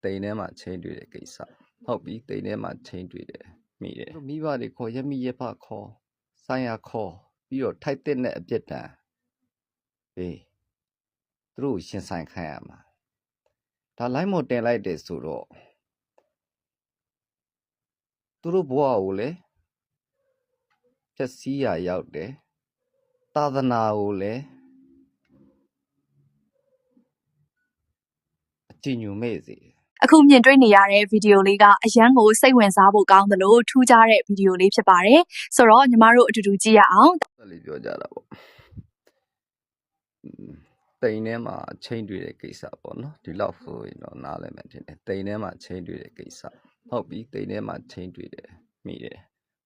တိန်ထဲမှာချင်းတွေ့တဲ့ကိစ္စဟုတ်ပြီတိန်ထဲမှာချင်းတွေ့တယ်မိတယ်မိဘတွေခေါ်ရမိရဖခေါ်ဆိုင်ရခေါ်ပြီးတော့ထိုက်တဲ့အပြစ်ဒဏ်သူတို့ရှင်ဆိုင်ခိုင်းရမှာဒါလိုက်မတင်လိုက်တယ်ဆိုတော့သူတို့ဘဝကိုလေဖြည့်စည်းရရောက်တယ်သာသနာကိုလည်းအကျဉ်းညူမဲ့စေအခုမြင်တွေ့နေရတဲ့ဗီဒီယိုလေးကအရန်ကိုစိတ်ဝင်စားဖို့ကောင်းသလိုထူးခြားတဲ့ဗီဒီယိုလေးဖြစ်ပါတယ်ဆိုတော့ညီမတို့အတူတူကြည့်ရအောင်ဆက်လေးပြောကြတာပေါ့တိန်ထဲမှာချင်းတွေ့တဲ့ကိစ္စပေါ့နော်ဒီလောက်ဆိုရင်တော့နားလည်မှဖြစ်တယ်တိန်ထဲမှာချင်းတွေ့တဲ့ကိစ္စဟုတ်ပြီတိန်ထဲမှာချင်းတွေ့တယ်မိတယ်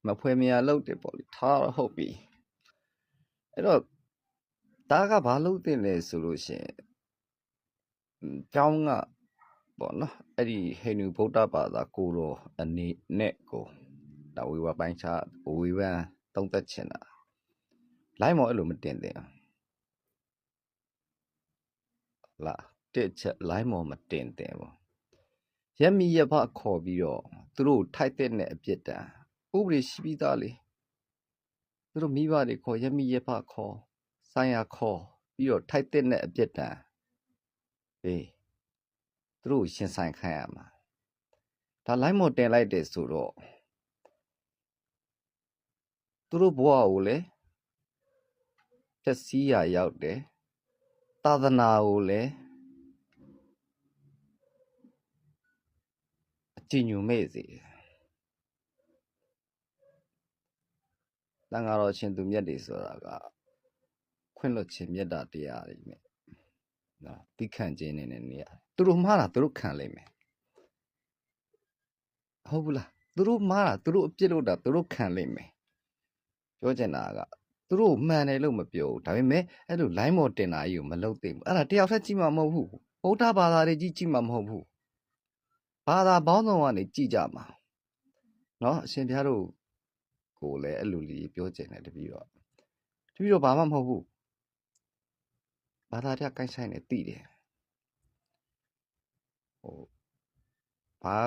မဖွဲမရလောက်တယ်ပေါ့လေထားဟုတ်ပြီအဲ့တော့ဒါကဘာလို့တင်လဲဆိုလို့ရှိရင်ကျောင်းကပေါ့နော်အဲ့ဒီဟိန္ဒူဗုဒ္ဓဘာသာကိုတော်အနေနဲ့ကိုဒါဝေဝပိုင်းခြားဝေဝန်းသုံးသက်ချင်တာလိုက်မော်အဲ့လိုမတင်သင့်လားတစ်ချက်လိုက်မော်မတင်သင့်ဘူးရက်မီရဖခေါ်ပြီးတော့သူတို့ထိုက်တဲ့အပြစ်ဒဏ်ဥပဒေရှိပြီးသားလေသူတို့မိဘတွေခေါ်ရက်မီရဖခေါ်ဆိုင်ရခေါ်ပြီးတော့ထိုက်တဲ့အပြစ်ဒဏ်သူတို့ရှင်ဆိုင်ခိုင်းရမှာဒါလိုက်မော်တင်လိုက်တယ်ဆိုတော့သူတို့ဘဝကိုလေဖြည့်စည်းရရောက်တယ်သာသနာကိုလည်းအကျဉ်းညူမဲ့စေတန်ဃာတော်ရှင်သူမြတ်တွေဆိုတာကခွင့်လွှတ်ခြင်းမြတ်တာတရားတွေနဲ့နော်တိခန့်ခြင်းနဲ့နေရတယ်သူတို့မှားတာသူတို့ခံလိမ့်မယ်ဟုတ်ဘူးလားသူတို့မှားတာသူတို့အပြစ်လုပ်တာသူတို့ခံလိမ့်မယ်ပြောချင်တာကသူတို့မှန်တယ်လို့မပြောဘူးဒါပေမဲ့အဲ့လို line မော်တင်တာကြီးကိုမလုပ်သင့်ဘူးအဲ့ဒါတယောက်တည်းကြည့်မှာမဟုတ်ဘူးဗုဒ္ဓဘာသာတွေကြည့်မှာမဟုတ်ဘူးဘာသာပေါင်းစုံကနေကြည့်ကြမှာနော်အရှင်ဘုရားတို့ကိုလည်းအဲ့လိုလေးပြောချင်တယ်တပည့်တော့ဘာမှမဟုတ်ဘူးဘာသာတရားကိုင်းဆိုင်နေသိတယ်ဘာ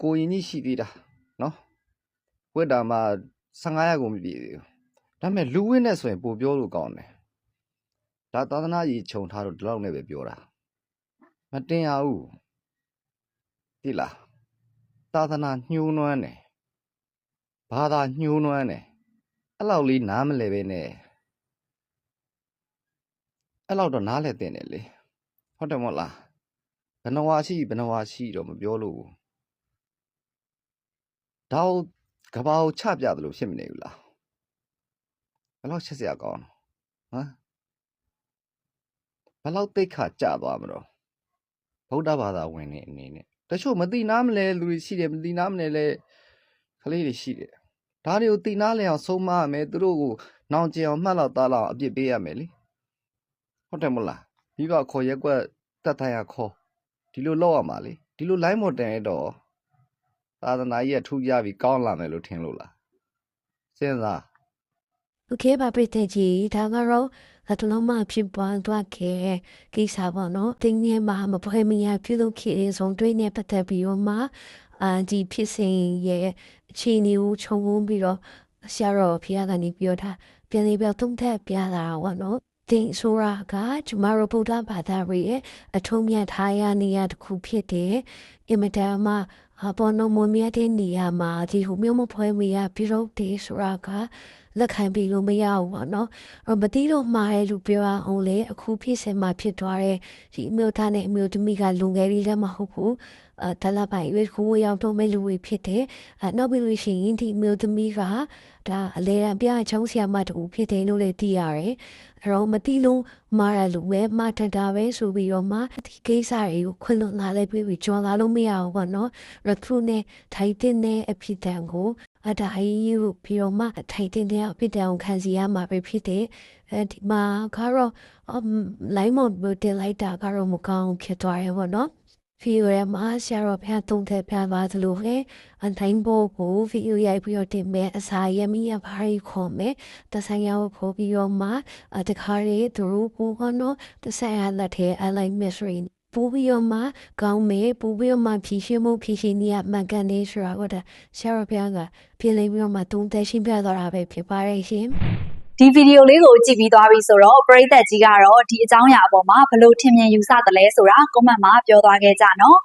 ကိုရင်ကြီးရှိသေးတာနော်ဝိတ္တာမှာ15ရက်ကိုမပြည့်သေးဘူးဒါပေမဲ့လူဝင်းနဲ့ဆိုရင်ပို့ပြောလို့ကောင်းတယ်ဒါသာသနာကြီးခြုံထားတော့ဒီလောက်နဲ့ပဲပြောတာမတင်ရဘူးသိလားသာသနာညှိုးနွမ်းတယ်ဘာသာညှိုးနွမ်းတယ်အဲ့လောက်လေးနားမလဲပဲနဲ့အဲ့လောက်တော့နားလဲတင်တယ်လေဟုတ်တယ်မဟုတ်လားဘယ်နှဝါရှိတော့မပြောလို့ဒါကဘာကိုချပြတယ်လို့ဖြစ်မနေဘူးလားဘယ်လောက်ချက်စရာကောင်းဟမ်ဘယ်လောက်သိခါကြသွားမလို့ဗုဒ္ဓဘာသာဝင်နေအနေနဲ့တချို့မသိနားမလဲလူတွေရှိတယ်မသိနားမလဲလဲကလေးတွေရှိတယ်ဒါတွေကိုသိနားလဲအောင်ဆုံးမရမယ်သူတို့ကိုနောင်ကျင်အောင်မှတ်လောက်သားလောက်အပြစ်ပေးရမယ်လေဟုတ်တယ်မလားမိဘခေါ်ရက်ကွက်တတ်ထိုင်ရခေါ်ဒီလိုလောက်ရမှာလေဒီလို line မော်တင်ရတော့သာသနာကြီးကထူးကြပြီကောင်းလာမယ်လို့ထင်လို့လားစဉ်းစား โอเคပါပြတဲ့ကြီးဒါကတော့အတလုံးမဖြစ်ပွားသွားခဲ့ကိစ္စပေါ့နော်တင်းငယ်မှာမပွဲမရပြုလုပ်ခဲ့တဲ့ဇုံတွေးနဲ့ပတ်သက်ပြီးတော့မှဒီဖြစ်စဉ်ရဲ့အခြေအနေကိုခြုံငုံပြီးတော့ဆရာတော်ဖခင်ကနေပြောတာပြန်လေးပြောသုံးသပ်ပြတာပေါ့နော်တင်းဆိုတာကကျမတို့ဗုဒ္ဓဘာသာရဲ့အထုံးမြတ်ထားရနေရတစ်ခုဖြစ်တယ်အင်မတန်မှပေါ်နော်မွန်မြတ်တဲ့နေရာမှာဒီဟိုမျိုးမဖွဲမရပြုလုပ်တယ်ဆိုတာကလက်ခံပြီးလို့မရဘူးပေါ့နော်မတိတော့မှားတယ်လို့ပြောအောင်လေအခုဖြစ်စင်မှာဖြစ်သွားတဲ့ဒီအမျိုးသားနဲ့အမျိုးသမီးကလူငယ်လေးလည်းမဟုတ်ဘူးတလပိုင်ရွေးခိုးရောက်တော့မဲ့လူတွေဖြစ်တယ်နောက်ပြီးလို့ရှိရင်ဒီအမျိုးသမီးကဒါအလဲအပြားချောင်းဆရာမတူဖြစ်တယ်လို့လည်းသိရတယ်အဲ့တော့မတိလို့မှားတယ်လို့ပဲမှားတတ်တာပဲဆိုပြီးတော့မှဒီကိစ္စတွေကိုခွင့်လွှတ်လာလိုက်ပြီးကြော်လာလို့မရဘူးပေါ့နော်ရထုနဲ့ထိုင်တဲ့နဲ့အဖြစ်တန်ကိုအတားကြီးကိုပြီးတော့မှထိုင်တဲ့အဖြစ်တန်ကိုခံစီရမှာပဲဖြစ်တယ်ဒီမှာကတော့လိုင်းမတင်လိုက်တာကတော့မကောင်းဖြစ်သွားတယ်ပေါ့နော်ဗီဒီယိုရဲ့မှာဆရာတော်ဖះသုံးထည့်ပြပါသလိုလေအတိုင်းဘောကိုဗီဒီယိုရိုက်ပြီးတော့တင်မယ်အစာရမီရဘာရီခေါ်မယ်တဆိုင်ရောက်ခေါ်ပြီးတော့မှတခါရီသူတို့ဘောကတော့တဆိုင်ရလက်ထဲ I like mystery ပိုးပြီးတော့မှကောင်းမယ်ပိုးပြီးတော့မှဖြည့်ရှင်းမှုဖြည့်ရှင်းနေရမှန်ကန်နေဆိုတာကိုဒါဆရာတော်ဘုရားကပြင်လိမ့်ပြီးတော့မှသုံးသက်ရှင်းပြသွားတာပဲဖြစ်ပါတယ်ရှင် ဒီဗီဒီယိုလေးကိုကြည့်ပြီးသွားပြီဆိုတော့ပရိသတ်ကြီးကတော့ဒီအကြောင်းအရာအပေါ်မှာဘယ်လိုထင်မြင်ယူဆသလဲဆိုတာ comment မှာပြောသွားခဲ့ကြနော်